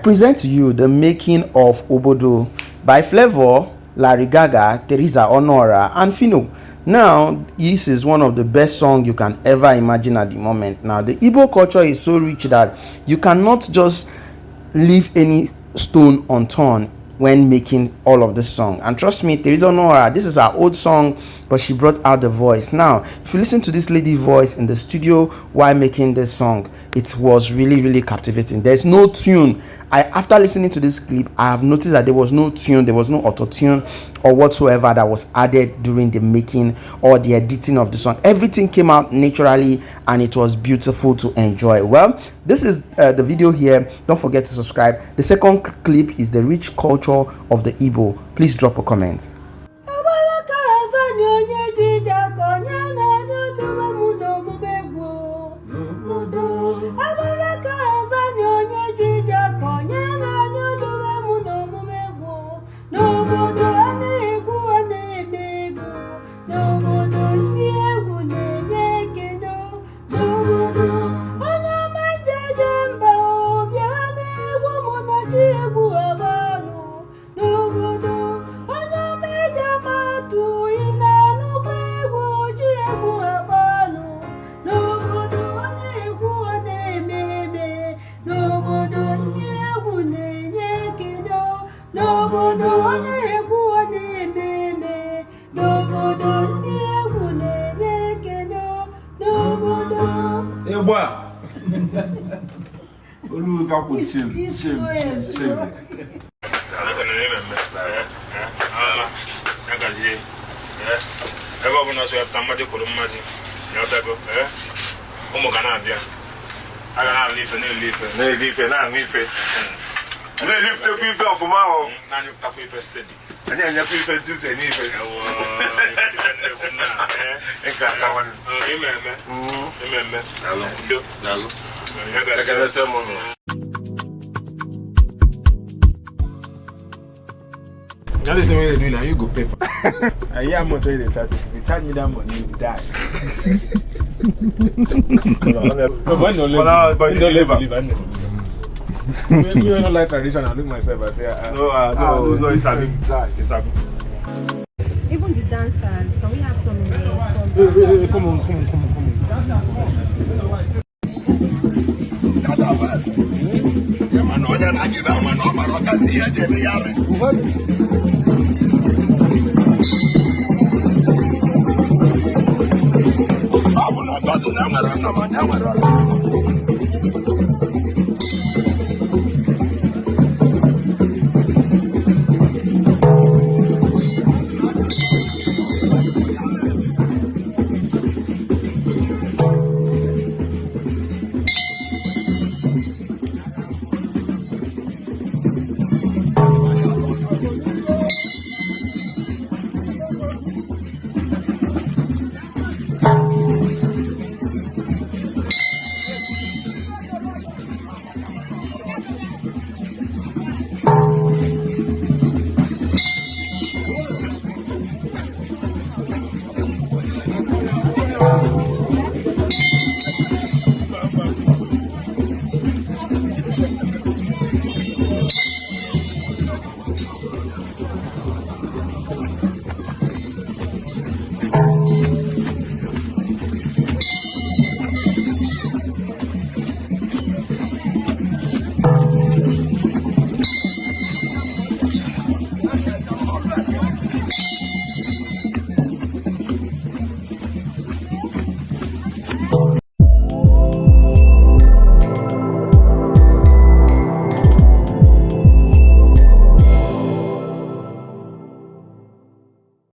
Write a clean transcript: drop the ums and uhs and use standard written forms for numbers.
Present to you the making of Obodo by Flavour, Gaaga Theresa Onuorah, and Phyno. Now, this is one of the best songs you can ever imagine at the moment. Now, the Igbo culture is so rich that you cannot just leave any stone unturned when making all of this song. And trust me, Theresa Onuorah, this is her old song, but she brought out the voice. Now, if you listen to this lady voice in the studio while making this song, it was really captivating. There's no tune. After listening to this clip, I have noticed that there was no tune, there was no auto-tune or whatsoever that was added during the making or the editing of the song. Everything came out naturally and it was beautiful to enjoy. Well, this is the video here. Don't forget to subscribe. The second clip is the rich culture of the Igbo. Please drop a comment. Now this is what you're doing now, you go pay for it. I hear how much they charge. If you charge me that money, you die. But you don't live. You don't like tradition. I look myself, I say, no, it's happening. It's happening. Even the dancers, can we have some? Come on.